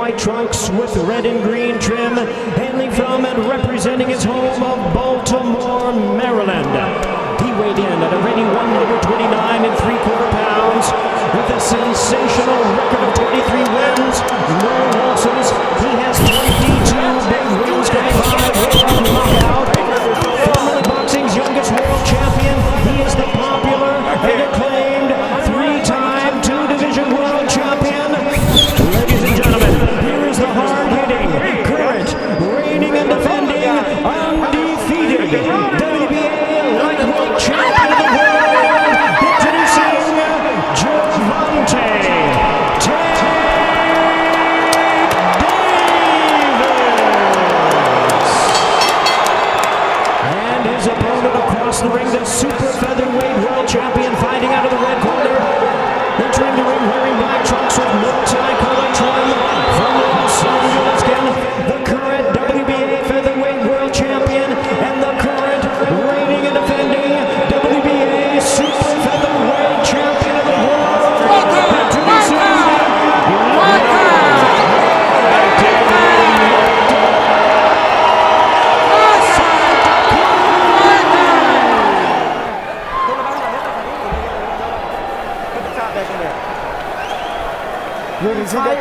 white trunks with red and green trim, hailing from and representing his home of Baltimore, Maryland. He weighed in at a ready 129 3/4 pounds with a sensational record of 23 wins, no losses. He has 22 big wins, 25 without knockout. Formerly boxing's youngest world champion, he is the popular and acclaimed three-time two-division world champion. Ladies and gentlemen, here is the hard-hitting, current, reigning and defending, undefeated WBA lightweight champion of the world, introducing Gervonta Davis. And his opponent across the ring, the super featherweight world champion, fighting out of the red corner, entering the ring wearing black trunks with multi-color trim from Los Angeles, the current WBA featherweight world champion and the current reigning and defending WBA super featherweight champion of the world.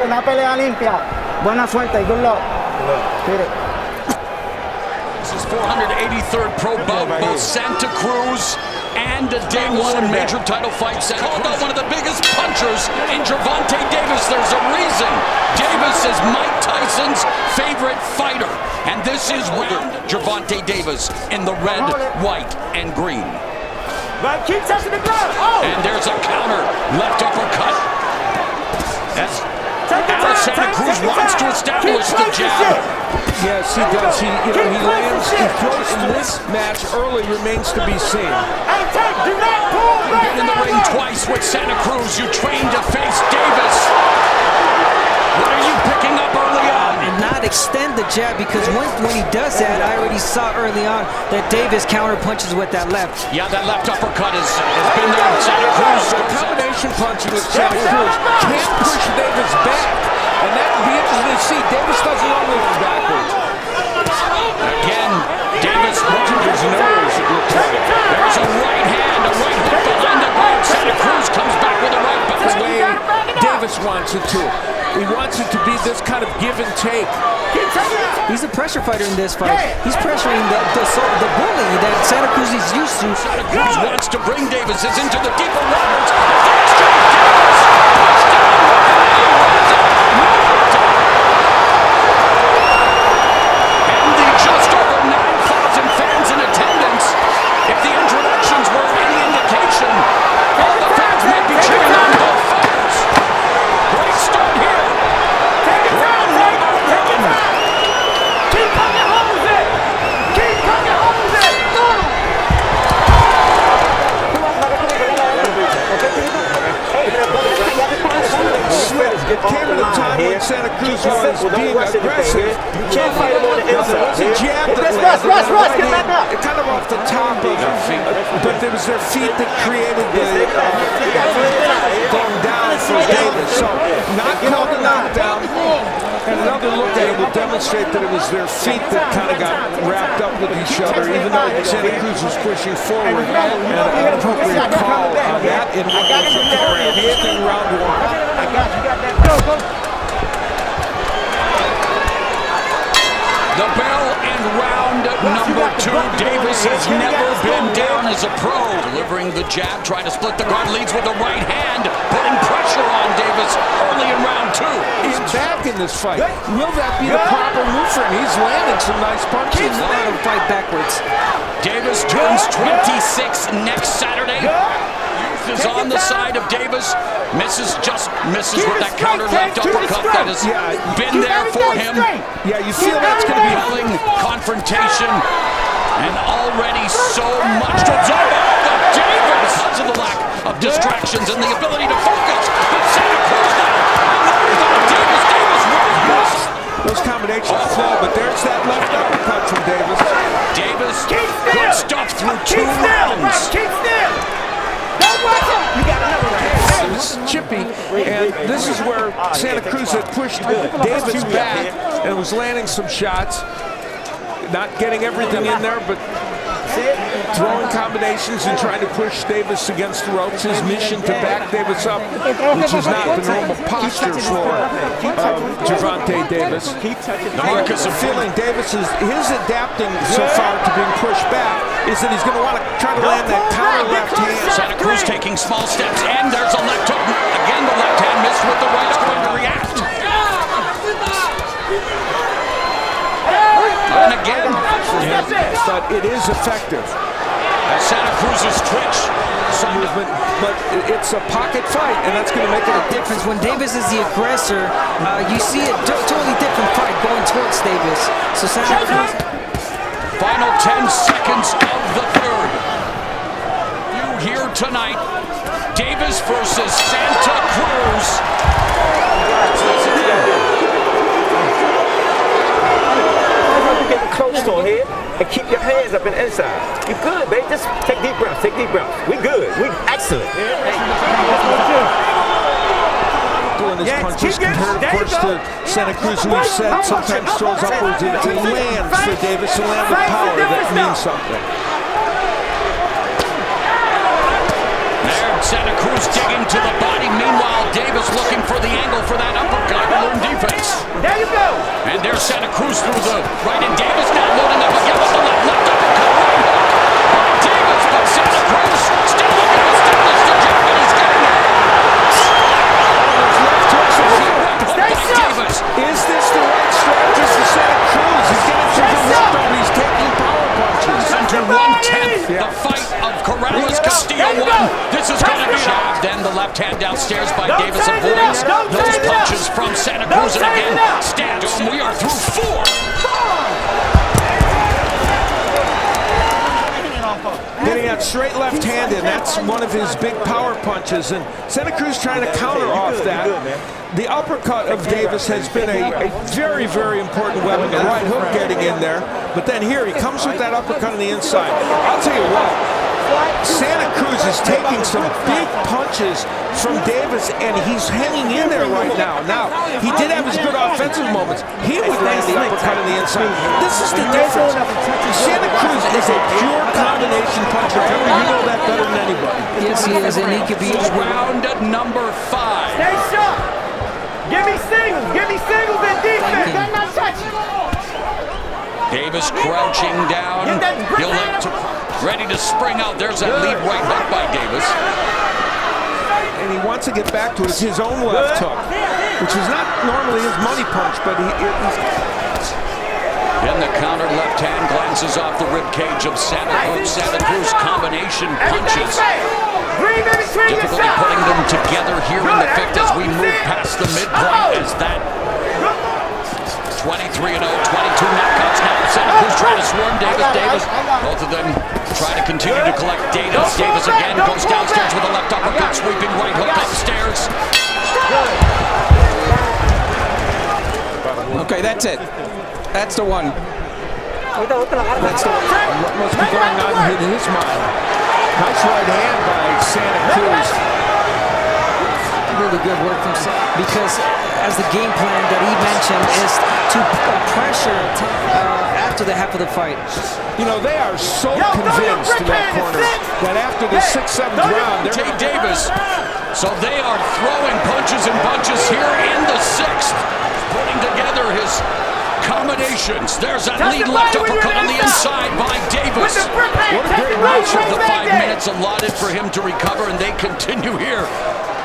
Una pelea limpia. Buena suerte. Good luck. This is 483rd pro bout, both Santa Cruz and a day one major title fight. Santa Cruz called out one of the biggest punchers in Gervonta Davis. There's a reason. Davis is Mike Tyson's favorite fighter. And this is round Gervonta Davis in the red, white, and green. Keep touching the ground. Oh! And there's a counter. Left uppercut. That's Santa Cruz wants to establish the jab. Yes, he does. He lands, he throws in this match early, remains to be seen. Been in the ring twice with Santa Cruz. You trained to face Davis. What are you picking up early on? And not extend the jab, because when he does that, I already saw early on that Davis counter punches with that left. Yeah, that left uppercut has been there with Santa Cruz. The combination punching with Santa Cruz can't push Davis back. And that would be interesting to see. Davis doesn't want to move backwards. Again, Davis watching his nose. There's a right hand, a right hook behind the guard. Santa Cruz comes back with a right back. The way Davis wants it to. He wants it to be this kind of give and take. He's a pressure fighter in this fight. He's pressuring the bully that Santa Cruz is used to. Santa Cruz wants to bring Davis into the deeper waters. It came at a time when Santa Cruz was being aggressive. You can't fight him on the inside. It was a jab that Rush, get back up. It kind of off the top of their feet, but it was their feet that created the going down for Davis. So not called a knockdown. And another look at it will demonstrate that it was their feet that kind of got wrapped up with each other, even though Santa Cruz was pushing forward. And an appropriate call on that in what was a very interesting round one. I got you. Got that. Go. The bell in round number two. Davis has never been down as a pro. Delivering the jab, trying to split the guard, leads with the right hand, putting pressure on Davis early in round two. He's back in this fight. Will that be the proper move for him? He's landing some nice punches. He's not to fight backwards. Davis turns 26 next Saturday. Youth is on the side of Davis. Misses with that counter left uppercut that has been there for him. Yeah, you feel that's going to be Yelling confrontation, and already so much to absorb. But Davis, because of the lack of distractions and the ability to focus, but Santa Cruz Davis was those combinations flow, but there's that left uppercut from Davis. Davis, good stuff through 2 rounds. Keep still. Don't watch him. You got another round. It was chippy, and this is where Santa Cruz had pushed Davis back and was landing some shots. Not getting everything in there, but throwing combinations and trying to push Davis against the ropes. His mission to back Davis up, which is not the normal posture for Gervonta Davis. Marcus, feeling Davis is his adapting so far to being pushed back is that he's going to want to try to land that counter left hand. Santa Cruz taking small steps, and there's a left hook. Again, the left hand missed with the right. Is going to react. And again, but it is effective. Santa Cruz's twitch. Movement, but it's a pocket fight, and that's going to make it a difference. When Davis is the aggressor, you see a totally different fight going towards Davis. So Santa Cruz. Final 10 seconds of the third. You here tonight, Davis versus Santa Cruz. Close to him and keep your hands up and inside. You good, babe. Just take deep breaths. Take deep breaths. We good. We excellent. Doing his punches compared, of course, to Santa Cruz, who we've said sometimes throws upwards. It lands for Davis to land with power. That means something. There, Santa Cruz digging to the body. Meanwhile, Davis looking for the angle for that uppercut. Learn defense. There you go. And there's Santa Cruz through the right, and Davis now loading up again with the left uppercut. Right hook by Davis, but Santa Cruz still looking to establish the jab, and he's getting it. Davis. Is this the right strategy for Santa Cruz? He's getting through the window, and he's taking power punches. Under 1/10, the fight of Corrales Castillo won. This is going to be jab. Then the left hand downstairs by Davis avoids those punches from Santa Cruz, and again stands. We are through 4. Getting that straight left-handed, that's one of his big power punches, and Santa Cruz trying to counter off that. The uppercut of Davis has been a very, very important weapon. The right hook getting in there, but then here he comes with that uppercut on the inside. I'll tell you what, Santa Cruz is taking some big punches from Davis, and he's hanging in there right now. Now, he did have his good offensive moments. He would land the uppercut on the inside. This is the difference. Santa Cruz is a pure combination puncher. You know that better than anybody. Yes, he is, and he could be round number 5. Stay sharp. Give me singles. Give me singles and defense. That's not touching. Davis crouching down. He'll look to, ready to spring out. There's that lead right hook by Davis. And he wants to get back to it. It's his own left hook, which is not normally his money punch, but Then the counter left hand glances off the rib cage of Santa Cruz. Santa Cruz combination punches. Difficulty putting them together here in the 5th as we move past the midpoint as that 23-0, 22 knockouts now. Santa Cruz trying to swarm Davis. Both of them try to continue to collect data. Davis again goes downstairs with a left uppercut, sweeping right hook upstairs. Okay, that's it. That's the one. that's what must be going on in his mind. Nice right hand by Santa Cruz. really good work from Santa, because as the game plan that he mentioned is to pressure after the half of the fight. You know, they are so convinced in that corner that after the 6th, 7th round, they're Davis. So they are throwing punches and bunches here in the 6th, putting together his combinations. There's that lead left uppercut on the inside by Davis. What a great match of the 5 minutes allotted for him to recover, and they continue here.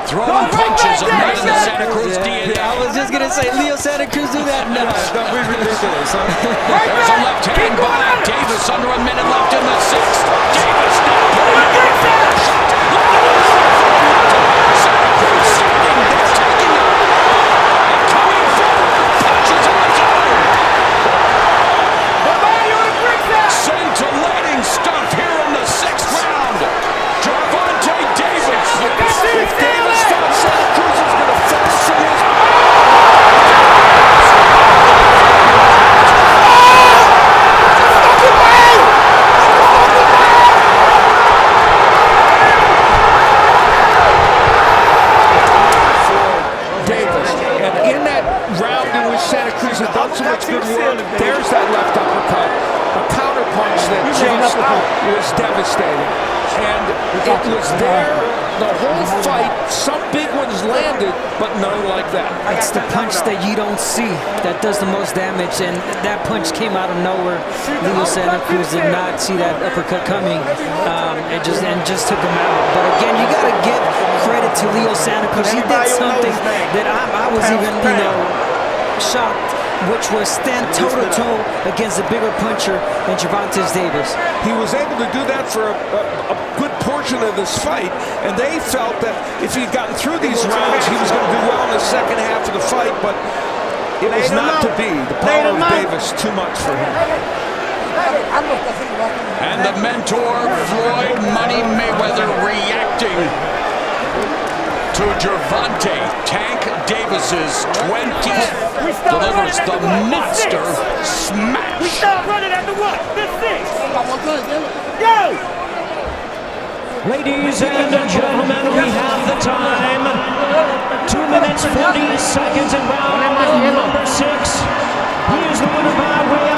Throwing punches, a man in the Santa Cruz DNA. I was just going to say, Leo Santa Cruz do that? No. Don't be ridiculous. There's a left hand by Davis, under a minute left in the 6th. Davis now putting it in for a shot. Santa Cruz standing there, taking it. And coming forward, punches on his own. Scintillating stuff here in the 6th round. Gervonta Davis. If Davis thought Santa Cruz was going to fall from his... so much good work. There's that left uppercut. A counter punch that just was devastating. And it was there the whole fight. Some big ones landed, but none like that. It's the punch that you don't see that does the most damage, and that punch came out of nowhere. Leo Santa Cruz did not see that uppercut coming, and just took him out. But again, you got to give credit to Leo Santa Cruz. He did something that I was even, shocked, which was stand toe-to-toe against a bigger puncher than Gervonta Davis. He was able to do that for a good portion of this fight, and they felt that if he'd gotten through these rounds, he was going to do well in the second half of the fight, but it was not to be. The power of Davis, too much for him. And the mentor, Floyd Money Mayweather, reacting to Gervonta Tank Davis's 20th, delivers the monster smash. We start running after what? This six. Go! Ladies and gentlemen, we have the time. 2 minutes, 40 seconds in round number 6. He is the winner by way